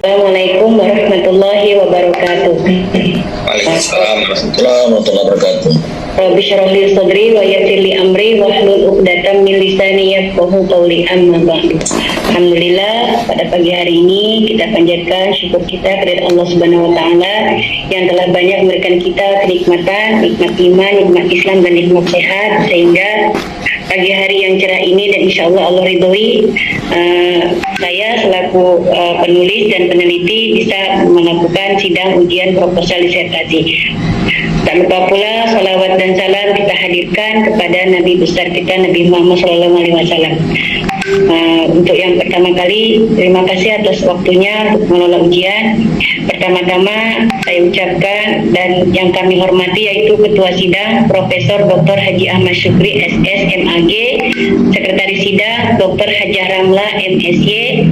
Assalamualaikum warahmatullahi wabarakatuh. Waalaikumsalam warahmatullahi wabarakatuh. Rabbi shrah li sadri wa yassir li amri wahlul 'uqdatam min lisani yafqahu qawli, amma ba'du. Alhamdulillah, pada pagi hari ini kita panjatkan syukur kita kepada Allah Subhanahu wa taala yang telah banyak memberikan kita kenikmatan, nikmat iman, nikmat Islam dan nikmat sehat, sehingga pagi hari yang cerah ini dan insya Allah ridhoi saya selaku penulis dan peneliti bisa melakukan sidang ujian proposal disertasi. Tak lupa pula salawat dan salam kita hadirkan kepada Nabi besar kita, Nabi Muhammad SAW. Untuk yang pertama kali, terima kasih atas waktunya untuk mengelola ujian. Pertama-tama saya ucapkan dan yang kami hormati yaitu Ketua Sidang Profesor Dr. Haji Ahmad Syukri SS MAG, Sekretaris Sidang Dr. Hajah Ramla MSY,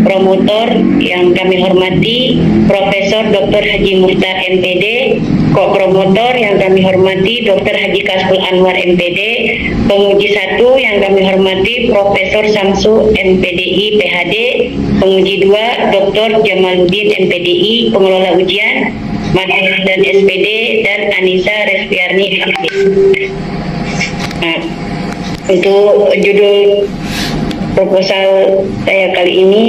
promotor yang kami hormati Profesor Dr. Haji Muhtar MPD, ko-promotor yang kami hormati Dr. Haji Kasbul Anwar MPD, penguji 1 yang kami hormati Profesor Samsu MPDI PhD, penguji 2 Dr. Jamaluddin MPDI, pengelola ujian materi dan SPD, dan Anissa Respiarni MPD. Untuk judul proposal saya kali ini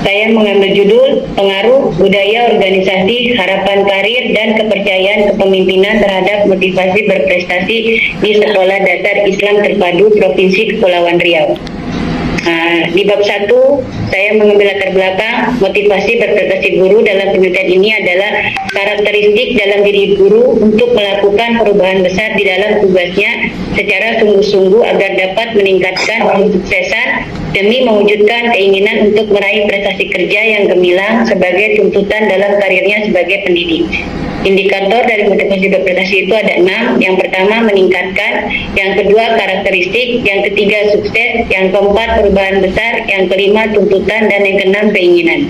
saya mengambil judul Pengaruh Budaya Organisasi Harapan Karir dan Kepercayaan Kepemimpinan terhadap Motivasi Berprestasi di Sekolah Dasar Islam Terpadu Provinsi Kepulauan Riau. Di bab 1 saya mengambil latar belakang motivasi berprestasi guru. Dalam penelitian ini adalah karakteristik dalam diri guru untuk melakukan perubahan besar di dalam tugasnya secara sungguh-sungguh agar dapat meningkatkan kesuksesan demi mewujudkan keinginan untuk meraih prestasi kerja yang gemilang sebagai tuntutan dalam karirnya sebagai pendidik. Indikator dari motivasi berprestasi itu ada 6. Yang pertama meningkatkan, yang kedua karakteristik, yang ketiga sukses, yang keempat perubahan besar, yang kelima tuntutan, dan yang keenam keinginan.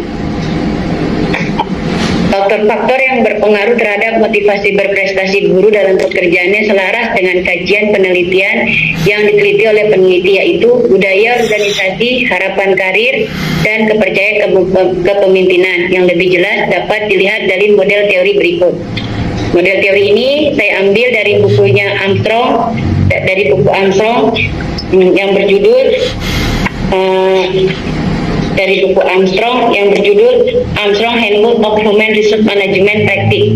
Faktor-faktor yang berpengaruh terhadap motivasi berprestasi guru dalam pekerjaannya selaras dengan kajian penelitian yang diteliti oleh peneliti, yaitu budaya organisasi, harapan karir, dan kepercayaan kepemimpinan. Yang lebih jelas dapat dilihat dari model teori berikut. Model teori ini saya ambil dari bukunya Armstrong, yang berjudul Armstrong Handbook of Human Resource Management Practice.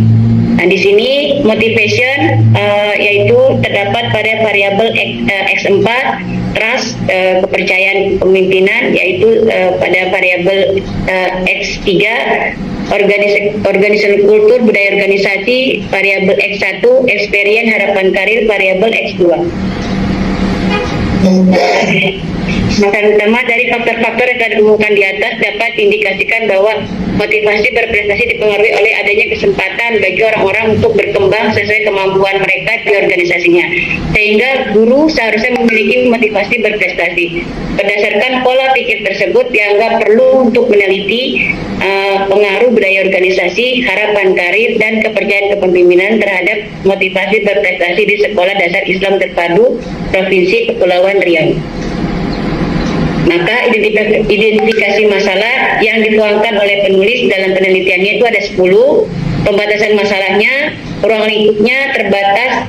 Nah, di sini motivation yaitu terdapat pada variabel X4, trust, kepercayaan kepemimpinan, yaitu pada variabel X3, organisasi kultur, budaya organisasi, variabel X1, experience, harapan karir, variabel X2. Maka utama dari faktor-faktor yang telah ditemukan di atas dapat diindikasikan bahwa motivasi berprestasi dipengaruhi oleh adanya kesempatan bagi orang-orang untuk berkembang sesuai kemampuan mereka di organisasinya, sehingga guru seharusnya memiliki motivasi berprestasi. Berdasarkan pola pikir tersebut dianggap perlu untuk meneliti pengaruh budaya organisasi, harapan karir, dan kepercayaan kepemimpinan terhadap motivasi berprestasi di Sekolah Dasar Islam Terpadu Provinsi Kepulauan Riau. Maka identifikasi masalah yang dituangkan oleh penulis dalam penelitiannya itu ada 10. Pembatasan masalahnya, ruang lingkupnya terbatas,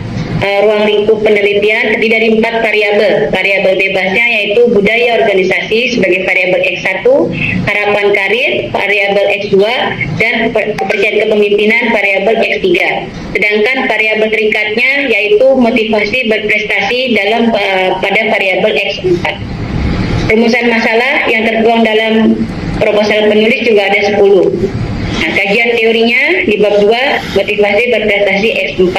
ruang lingkup penelitian terdiri dari 4 variabel. Variabel bebasnya yaitu budaya organisasi sebagai variabel X1, harapan karir variabel X2, dan kepercayaan kepemimpinan variabel X3. Sedangkan variabel terikatnya yaitu motivasi berprestasi pada variabel X4. Rumusan masalah yang tertuang dalam proposal penulis juga ada 10. Nah, kajian teorinya di bab 2, motivasi berprestasi X4.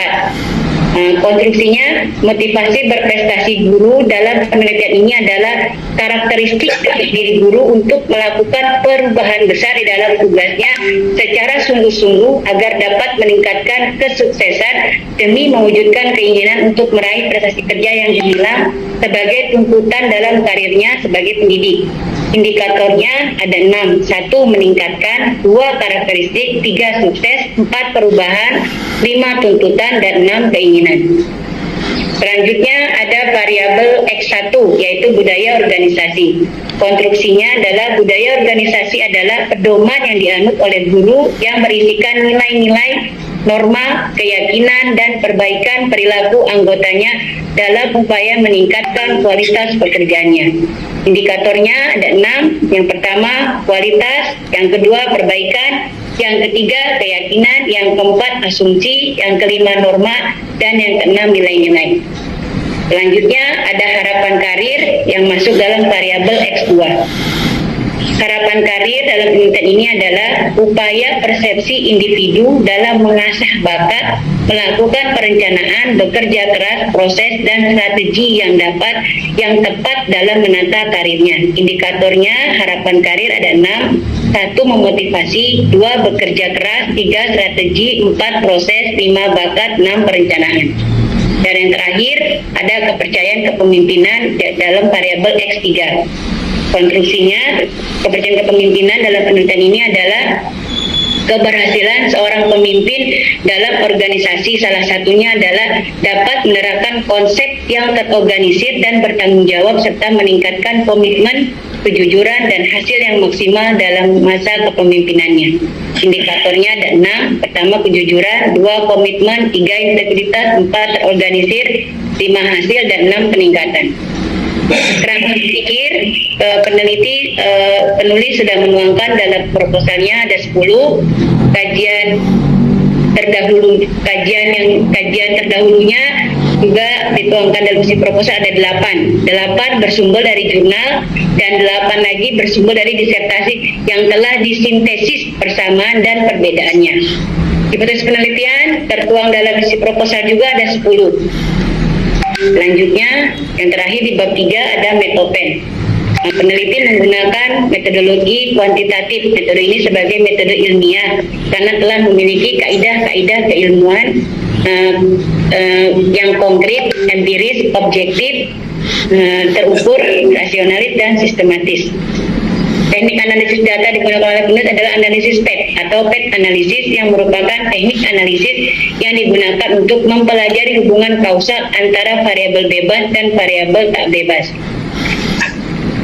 Konstruksinya, motivasi berprestasi guru dalam penelitian ini adalah karakteristik dari diri guru untuk melakukan perubahan besar di dalam tugasnya secara sungguh-sungguh agar dapat meningkatkan kesuksesan demi mewujudkan keinginan untuk meraih prestasi kerja yang gemilang sebagai tuntutan dalam karirnya sebagai pendidik. Indikatornya ada 6. 1. Meningkatkan, 2. Karakteristik, 3. Sukses, 4. Perubahan, 5. Tuntutan, dan 6. Keinginan. Selanjutnya ada variabel X1 yaitu budaya organisasi. Konstruksinya adalah budaya organisasi adalah pedoman yang dianut oleh guru yang berisikan nilai-nilai, norma, keyakinan, dan perbaikan perilaku anggotanya dalam upaya meningkatkan kualitas pekerjaannya. Indikatornya ada 6. Yang pertama, kualitas. Yang kedua, perbaikan. Yang ketiga, keyakinan. Yang keempat, asumsi. Yang kelima, norma. Dan yang keenam, nilai-nilai. Selanjutnya, ada harapan karir yang masuk dalam variabel X2. Harapan karir dalam penelitian ini adalah upaya persepsi individu dalam mengasah bakat, melakukan perencanaan, bekerja keras, proses, dan strategi yang tepat dalam menata karirnya. Indikatornya harapan karir ada 6. 1. Memotivasi. 2. Bekerja keras. 3. Strategi. 4. Proses. 5. Bakat. 6. Perencanaan. Dan yang terakhir ada kepercayaan kepemimpinan dalam variabel X3. Konstruksinya, kepercayaan kepemimpinan dalam penelitian ini adalah keberhasilan seorang pemimpin dalam organisasi, salah satunya adalah dapat menerapkan konsep yang terorganisir dan bertanggung jawab serta meningkatkan komitmen, kejujuran, dan hasil yang maksimal dalam masa kepemimpinannya. Indikatornya ada 6. Pertama, kejujuran. 2. Komitmen. 3. Integritas. 4. Terorganisir. 5. Hasil. Dan 6. Peningkatan. Kerangka berpikir penulis sudah menuangkan dalam proposalnya ada 10 kajian terdahulunya juga dituangkan dalam isi proposal ada 8 bersumber dari jurnal dan 8 lagi bersumber dari disertasi yang telah disintesis persamaan dan perbedaannya. Hipotesis penelitian tertuang dalam isi proposal juga ada 10. Selanjutnya, yang terakhir di bab 3 ada metopen. Peneliti menggunakan metodologi kuantitatif. Metode ini sebagai metode ilmiah karena telah memiliki kaidah-kaidah keilmuan yang konkret, empiris, objektif, terukur, rasionalis, dan sistematis. Teknik analisis data digunakan oleh penulis adalah analisis PET atau PET analisis yang merupakan teknik analisis yang digunakan untuk mempelajari hubungan kausal antara variabel bebas dan variabel tak bebas.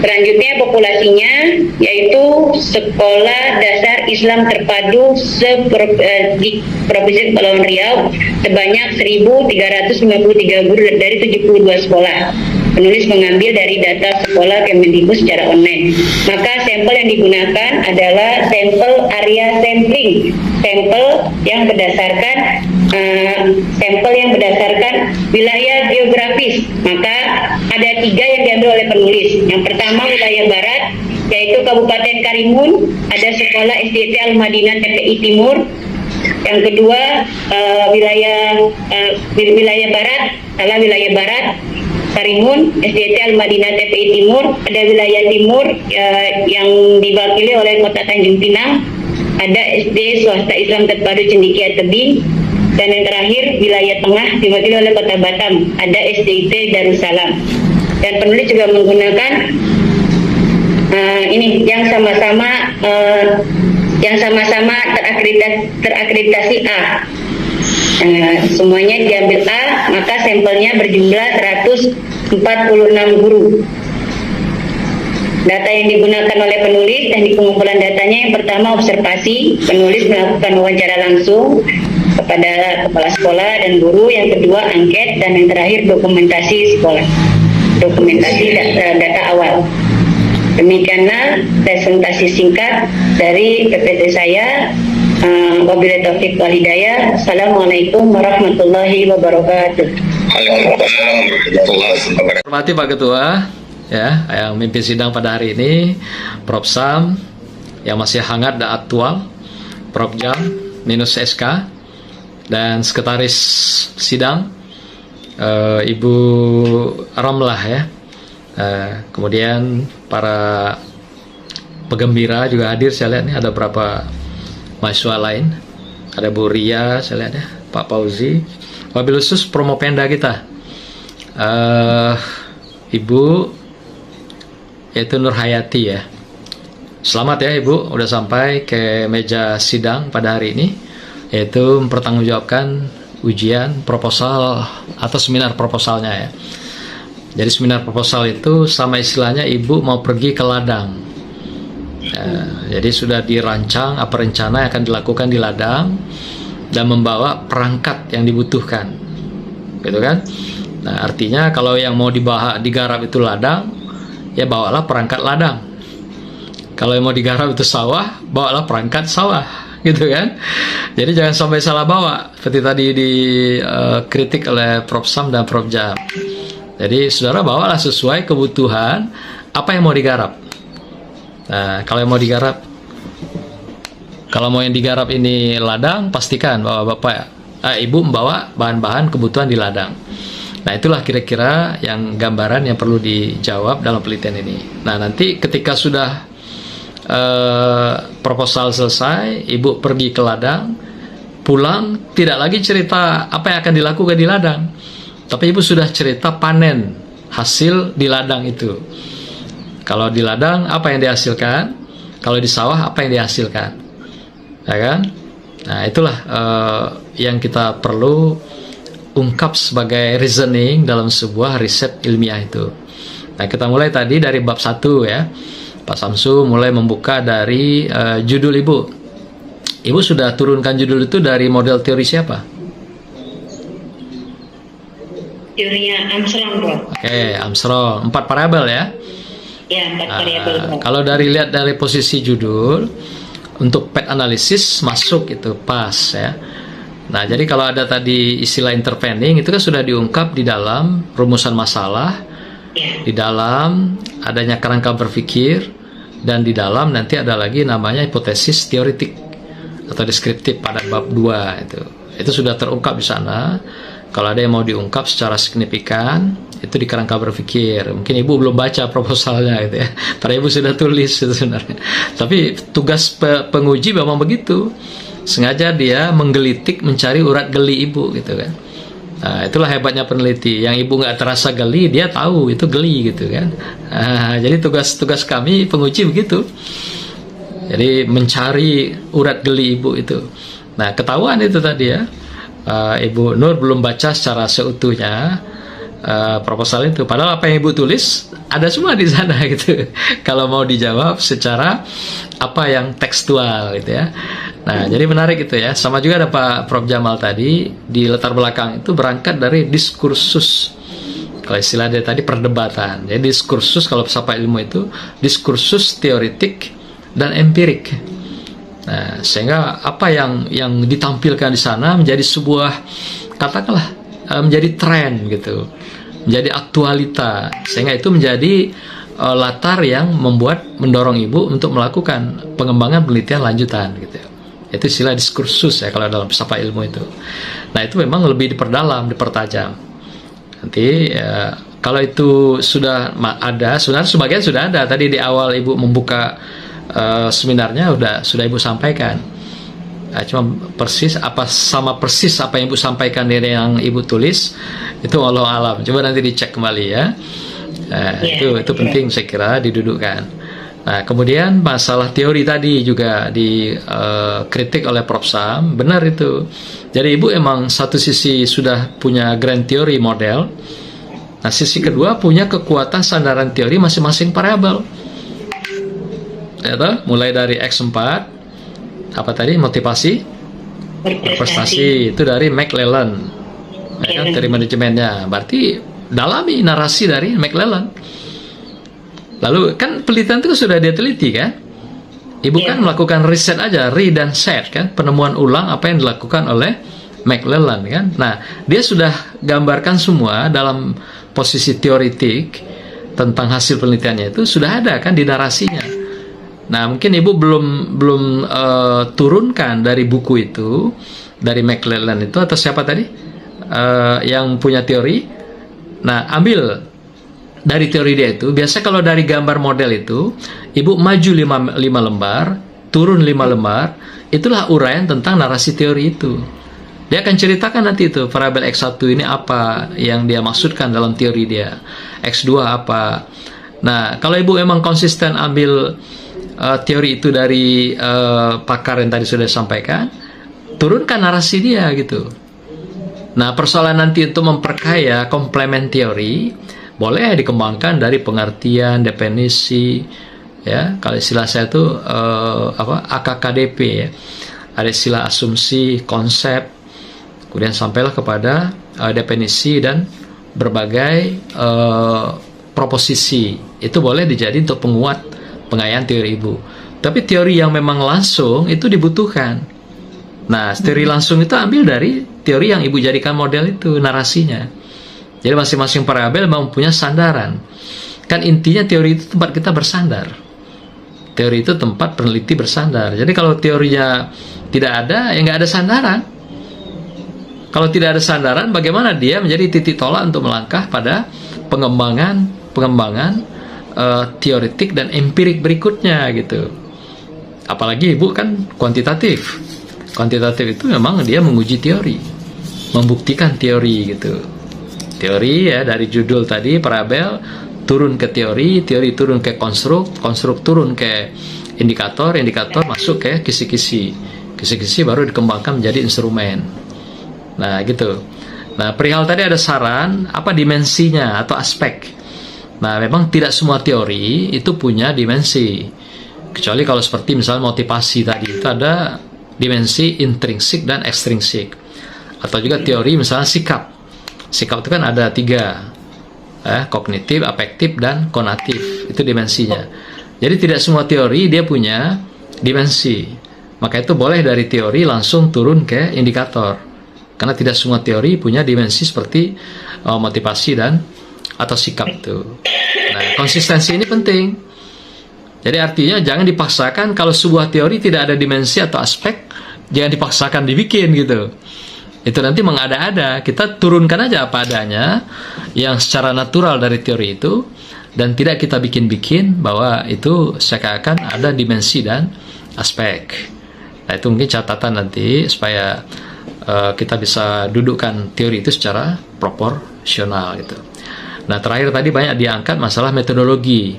Selanjutnya populasinya yaitu Sekolah Dasar Islam Terpadu di Provinsi Kepulauan Riau sebanyak 1.353 guru dari 72 sekolah. Penulis mengambil dari data sekolah Kemendikbud secara online. Maka sampel yang digunakan adalah sampel area sampling, sampel yang berdasarkan wilayah geografis. Maka ada 3 yang diambil oleh penulis. Yang pertama wilayah barat, yaitu Kabupaten Karimun, ada sekolah SDT Al-Madinah TPI Timur. Yang kedua wilayah barat Karimun, SDT Al-Madinah TPI Timur. Ada wilayah timur yang diwakili oleh Kota Tanjung Pinang, ada SD Swasta Islam Terpadu Cendekia Tebing. Dan yang terakhir wilayah tengah diwakili oleh Kota Batam, ada SDIT Darussalam. Dan penulis juga menggunakan ini yang sama-sama terakreditasi A. Semuanya diambil A, maka sampelnya berjumlah 146 guru. Data yang digunakan oleh penulis, teknik pengumpulan datanya yang pertama observasi, penulis melakukan wawancara langsung kepada kepala sekolah dan guru. Yang kedua angket, dan yang terakhir dokumentasi sekolah, dokumentasi data awal. Demikianlah presentasi singkat dari PPT saya. Wabillahi taufiq wal hidayah. Assalamualaikum warahmatullahi wabarakatuh. Waalaikumsalam warahmatullahi wabarakatuh. Hormati Pak Ketua ya, yang mimpin sidang pada hari ini, Prof Sam yang masih hangat dan aktual, Prof Jam minus SK, dan sekretaris sidang Ibu Ramlah ya. Kemudian para penggembira juga hadir, saya lihat nih ada berapa mahasiswa lain, ada Bu Ria, saya lihat ya, Pak Fauzi, wabil khusus promo penda kita, Ibu yaitu Nur Hayati ya. Selamat ya Ibu, udah sampai ke meja sidang pada hari ini, yaitu mempertanggungjawabkan ujian proposal atau seminar proposalnya ya. Jadi seminar proposal itu sama istilahnya ibu mau pergi ke ladang. Jadi sudah dirancang apa rencana yang akan dilakukan di ladang dan membawa perangkat yang dibutuhkan, gitu kan? Nah, artinya kalau yang mau digarap itu ladang, ya bawalah perangkat ladang. Kalau yang mau digarap itu sawah, bawalah perangkat sawah, gitu kan? Jadi jangan sampai salah bawa, seperti tadi dikritik oleh Prof. Sam dan Prof. Jam. Jadi saudara bawalah sesuai kebutuhan apa yang mau digarap. Nah, kalau yang mau digarap ini ladang, pastikan bahwa ibu membawa bahan-bahan kebutuhan di ladang. Nah, itulah kira-kira yang gambaran yang perlu dijawab dalam penelitian ini. Nah, nanti ketika sudah proposal selesai, ibu pergi ke ladang, pulang tidak lagi cerita apa yang akan dilakukan di ladang, tapi ibu sudah cerita panen hasil di ladang itu. Kalau di ladang apa yang dihasilkan, kalau di sawah apa yang dihasilkan, ya kan? Nah, itulah yang kita perlu ungkap sebagai reasoning dalam sebuah riset ilmiah itu. Nah, kita mulai tadi dari bab 1 ya. Pak Samsu mulai membuka dari judul ibu. Ibu sudah turunkan judul itu dari model teori siapa? Teorinya Armstrong, Bro. Oke, Armstrong. 4 variabel ya. Ya, 4 variabel, Bro. Kalau lihat dari posisi judul, untuk pet analisis masuk itu pas ya. Nah, jadi kalau ada tadi istilah intervening itu kan sudah diungkap di dalam rumusan masalah, Ya. di dalam adanya kerangka berpikir, dan di dalam nanti ada lagi namanya hipotesis teoritik atau deskriptif pada bab 2 itu. Itu sudah terungkap di sana. Kalau ada yang mau diungkap secara signifikan, itu di kerangka berpikir. Mungkin ibu belum baca proposalnya gitu ya. Para ibu sudah tulis itu sebenarnya. Tapi tugas penguji memang begitu. Sengaja dia menggelitik mencari urat geli ibu gitu kan. Nah, itulah hebatnya peneliti. Yang ibu nggak terasa geli, dia tahu itu geli gitu kan. Jadi tugas kami penguji begitu. Jadi mencari urat geli ibu itu. Nah, ketahuan itu tadi ya. Ibu Nur belum baca secara seutuhnya proposal itu. Padahal apa yang ibu tulis ada semua di sana gitu. Kalau mau dijawab secara apa yang tekstual gitu ya. Nah, jadi menarik itu ya. Sama juga ada Pak Prof. Jamal tadi di latar belakang itu berangkat dari diskursus. Kalau istilah dia tadi perdebatan. Jadi diskursus kalau filsafat ilmu itu diskursus teoritik dan empirik. Nah, sehingga apa yang ditampilkan di sana menjadi sebuah, katakanlah menjadi tren gitu, menjadi aktualita, sehingga itu menjadi latar yang mendorong ibu untuk melakukan pengembangan penelitian lanjutan gitu. Itu istilah diskursus ya kalau dalam filsafat ilmu itu. Nah, itu memang lebih diperdalam, dipertajam. Nanti kalau itu sudah ada, sebenarnya sebagian sudah ada. Tadi di awal ibu membuka seminarnya sudah ibu sampaikan. Cuma sama persis apa yang ibu sampaikan dari yang ibu tulis itu wallahu alam. Coba nanti dicek kembali ya. Itu penting saya kira didudukkan. Nah, kemudian masalah teori tadi juga dikritik oleh Prof. Sam. Benar itu. Jadi ibu emang satu sisi sudah punya grand theory model. Nah, sisi kedua punya kekuatan sandaran teori masing-masing variabel. Ya, mulai dari X4 apa tadi motivasi berprestasi itu dari McLellan ya kan, teori manajemennya. Berarti dalami narasi dari McLellan. Lalu kan penelitian itu sudah dia teliti kan, ibu kan melakukan riset aja, dan set kan, penemuan ulang apa yang dilakukan oleh McLellan kan. Nah, dia sudah gambarkan semua dalam posisi teoritik tentang hasil penelitiannya itu sudah ada kan di narasinya. Nah, mungkin ibu belum turunkan dari buku itu, dari McLellan itu atau siapa tadi yang punya teori. Nah, ambil dari teori dia itu. Biasa kalau dari gambar model itu, ibu maju 5 lembar, turun 5 lembar, itulah uraian tentang narasi teori itu. Dia akan ceritakan nanti itu variabel X1 ini apa yang dia maksudkan dalam teori dia, X2 apa. Nah, kalau ibu emang konsisten ambil teori itu dari pakar yang tadi sudah disampaikan, turunkan narasi dia gitu. Nah, persoalan nanti untuk memperkaya komplement teori, boleh dikembangkan dari pengertian, definisi, ya. Kalau istilah saya itu AKKDP, ya. Ada istilah asumsi, konsep, kemudian sampailah kepada definisi dan berbagai proposisi. Itu boleh dijadikan untuk penguat pengayaan teori Ibu. Tapi teori yang memang langsung itu dibutuhkan. Nah, teori langsung itu ambil dari teori yang Ibu jadikan model itu, narasinya. Jadi masing-masing variabel mempunyai sandaran. Kan intinya teori itu tempat kita bersandar. Teori itu tempat peneliti bersandar. Jadi kalau teorinya tidak ada, ya nggak ada sandaran. Kalau tidak ada sandaran, bagaimana dia menjadi titik tolak untuk melangkah pada pengembangan teoretik dan empirik berikutnya gitu. Apalagi Ibu kan kuantitatif. Kuantitatif itu memang dia menguji teori, membuktikan teori gitu. Teori ya, dari judul tadi parabel turun ke teori turun ke konstruk turun ke indikator masuk ke kisi-kisi baru dikembangkan menjadi instrumen. Nah gitu. Nah perihal tadi ada saran apa dimensinya atau aspek. Nah memang tidak semua teori itu punya dimensi, kecuali kalau seperti misalnya motivasi tadi itu ada dimensi intrinsik dan ekstrinsik. Atau juga teori misalnya sikap itu kan ada 3, kognitif, afektif, dan konatif. Itu dimensinya. Jadi tidak semua teori dia punya dimensi. Maka itu boleh dari teori langsung turun ke indikator. Karena tidak semua teori punya dimensi seperti motivasi dan atau sikap itu. Nah, konsistensi ini penting. Jadi artinya jangan dipaksakan kalau sebuah teori tidak ada dimensi atau aspek, jangan dipaksakan dibikin gitu. Itu nanti mengada-ada. Kita turunkan aja apa adanya yang secara natural dari teori itu, dan tidak kita bikin-bikin bahwa itu seakan-akan ada dimensi dan aspek. Nah itu mungkin catatan nanti supaya kita bisa dudukkan teori itu secara proporsional gitu. Nah terakhir tadi banyak diangkat masalah metodologi.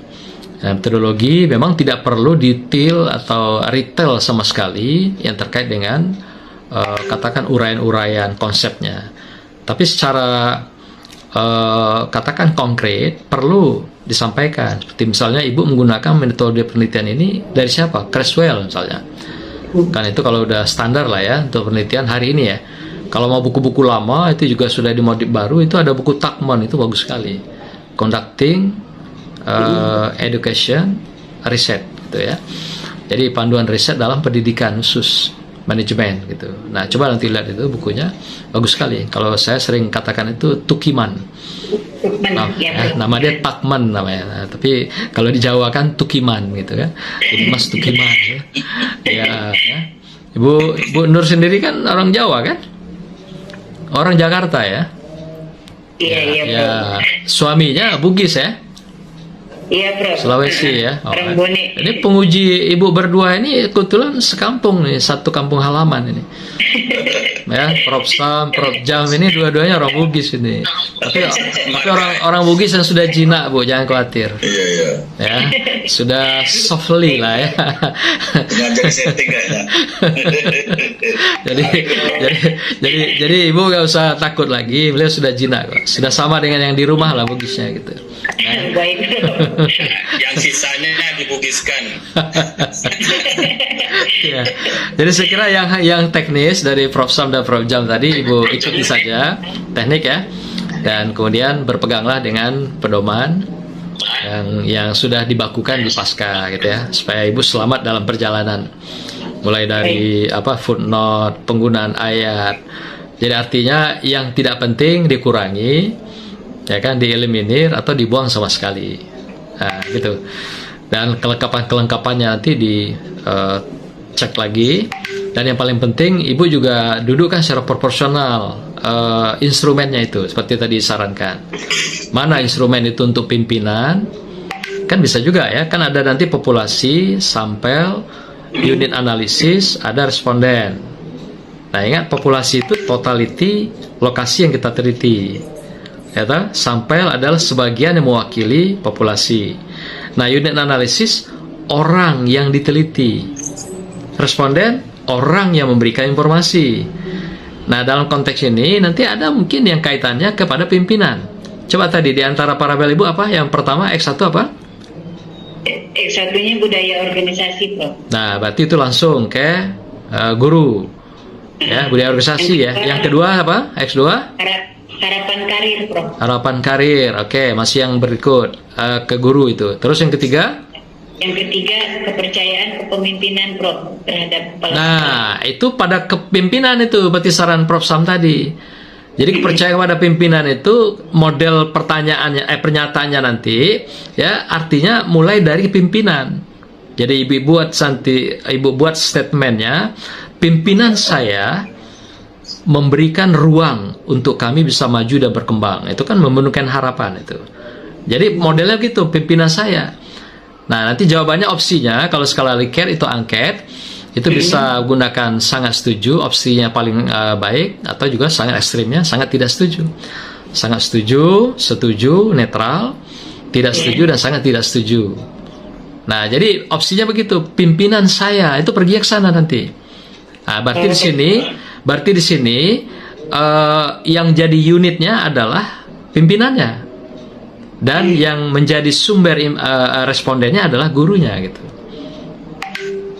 Nah, metodologi memang tidak perlu detail atau retail sama sekali yang terkait dengan katakan uraian-uraian konsepnya. Tapi secara katakan konkret perlu disampaikan. Seperti misalnya Ibu menggunakan metode penelitian ini dari siapa? Creswell misalnya. Kan itu kalau udah standar lah ya untuk penelitian hari ini ya. Kalau mau buku-buku lama itu juga sudah dimodif baru, itu ada buku Tuckman, itu bagus sekali. Conducting Education Research gitu ya. Jadi panduan riset dalam pendidikan khusus manajemen gitu. Nah, coba nanti lihat itu bukunya, bagus sekali. Kalau saya sering katakan itu Tukiman. Nama dia Tuckman namanya. Nah, tapi kalau di Jawa kan Tukiman gitu kan. Jadi Mas Tukiman ya. Ibu Nur sendiri kan orang Jawa kan? Orang Jakarta ya? Iya. Suaminya Bugis ya? Iya, Bro. Sulawesi ya. Orang Bone. Ini penguji Ibu berdua ini kebetulan sekampung nih, satu kampung halaman ini. Ya, Prof Sam, Prof Jam ini dua-duanya orang Bugis ini. Tapi orang Bugis yang sudah jinak, Bu, jangan khawatir. Iya. Ya, sudah softly lah ya. Jadi setting kayaknya. jadi Ibu gak usah takut lagi, beliau sudah jinak kok. Sudah sama dengan yang di rumah lah Bugisnya gitu. Baik. Yang sisanya dibugiskan. Ya. Jadi saya kira yang teknis dari Prof Sam dan Prof Jam tadi Ibu ikuti saja teknik ya, dan kemudian berpeganglah dengan pedoman yang sudah dibakukan di pasca gitu ya, supaya Ibu selamat dalam perjalanan. Mulai dari footnote, penggunaan ayat. Jadi artinya yang tidak penting dikurangi, ya kan, dieliminir atau dibuang sama sekali. Nah, gitu. Dan kelengkapannya nanti dicek lagi. Dan yang paling penting Ibu juga dudukkan secara proporsional instrumennya itu, seperti tadi disarankan. Mana instrumen itu untuk pimpinan? Kan bisa juga ya, kan ada nanti populasi, sampel, unit analisis, ada responden. Nah ingat, populasi itu totality lokasi yang kita teliti. Ya, sampel adalah sebagian yang mewakili populasi. Nah, unit analisis orang yang diteliti. Responden orang yang memberikan informasi. Nah, dalam konteks ini nanti ada mungkin yang kaitannya kepada pimpinan. Coba tadi di antara parabel Ibu apa? Yang pertama X1 apa? Satunya budaya organisasi, Prof. Nah, berarti itu langsung ke guru. Ya, budaya organisasi ya. Yang kedua apa? X2? Harapan karir, Prof. Harapan karir. Oke, masih yang berikut ke guru itu. Terus yang ketiga? Yang ketiga, kepercayaan kepemimpinan, Prof, terhadap kepala. Nah, itu pada kepimpinan itu berarti saran Prof Sam tadi. Jadi kepercayaan kepada pimpinan itu model pertanyaannya pernyataannya nanti ya artinya mulai dari pimpinan. Jadi ibu buat statementnya, pimpinan saya memberikan ruang untuk kami bisa maju dan berkembang. Itu kan memenuhkan harapan itu. Jadi modelnya gitu, pimpinan saya. Nah, nanti jawabannya opsinya kalau skala Likert itu angket. Itu bisa gunakan sangat setuju, opsinya paling baik, atau juga sangat ekstrimnya sangat tidak setuju. Sangat setuju, setuju, netral, tidak setuju, dan sangat tidak setuju. Nah, jadi opsinya begitu. Pimpinan saya itu pergi ke sana nanti. Nah, berarti di sini yang jadi unitnya adalah pimpinannya, dan yang menjadi sumber respondennya adalah gurunya gitu.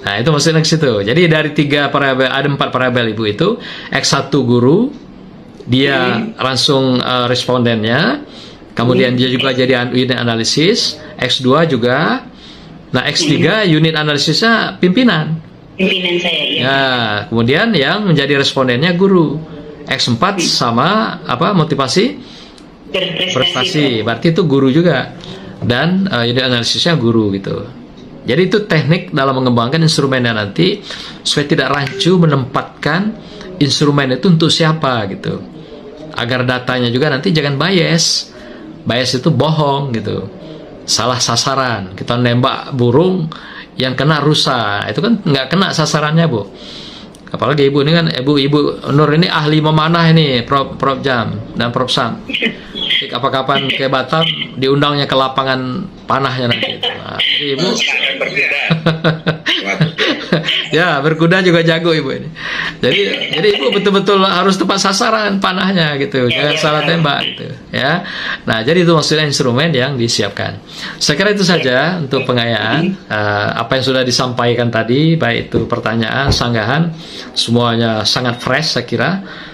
Nah, itu maksudnya ke situ. Jadi dari 3 parabel, ada 4 parabel Ibu itu. X1 guru, dia langsung respondennya. Kemudian dia juga jadi unit analisis. X2 juga. Nah, X3 unit analisisnya pimpinan. Pimpinan saya, ya. Nah, kemudian yang menjadi respondennya guru. X4 sama apa? Motivasi? Prestasi. Berarti itu guru juga. Dan unit analisisnya guru gitu. Jadi itu teknik dalam mengembangkan instrumennya nanti supaya tidak rancu menempatkan instrumen itu untuk siapa gitu. Agar datanya juga nanti jangan bias. Bias itu bohong gitu. Salah sasaran. Kita nembak burung yang kena rusa. Itu kan nggak kena sasarannya, Bu. Apalagi Ibu ini kan Ibu Nur ini ahli memanah ini, Prof Jam dan Prof Sam. Kapan-kapan ke Batam diundangnya ke lapangan panahnya nanti. Nah, jadi Ibu ya berkuda juga jago Ibu ini. Jadi Ibu betul-betul harus tepat sasaran panahnya gitu, jangan salah tembak gitu ya. Nah, jadi itu maksudnya instrumen yang disiapkan. Saya kira itu saja untuk pengayaan apa yang sudah disampaikan tadi, baik itu pertanyaan, sanggahan, semuanya sangat fresh saya kira,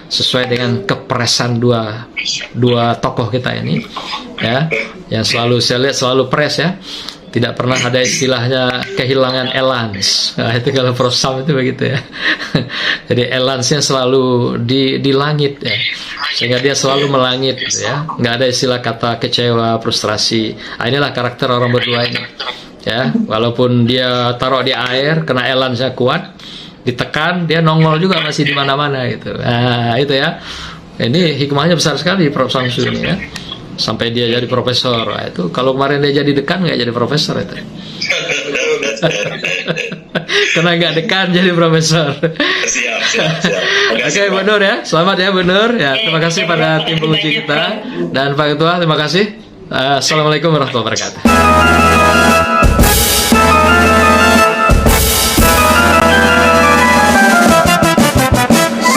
sesuai dengan kepresan dua tokoh kita ini ya, yang selalu saya lihat selalu press ya, tidak pernah ada istilahnya kehilangan elans. Nah, itu kalau Prof Sam itu begitu ya. Jadi elansnya selalu di langit ya, sehingga dia selalu melangit gitu ya, nggak ada istilah kata kecewa, frustrasi. Nah, inilah karakter orang berdua ini ya, walaupun dia taruh di air kena elansnya kuat, ditekan dia nongol juga masih di mana-mana gitu. Nah, itu ya. Ini hikmahnya besar sekali Prof Samsu ini ya. Sampai dia jadi profesor. Nah, itu kalau kemarin dia jadi dekan nggak jadi profesor itu. Karena nggak dekan jadi profesor. Siap. Oke, Bu Nur ya. Selamat ya Bu Nur. Ya, terima kasih pada tim penguji kita dan Pak Ketua, terima kasih. Assalamualaikum warahmatullahi wabarakatuh.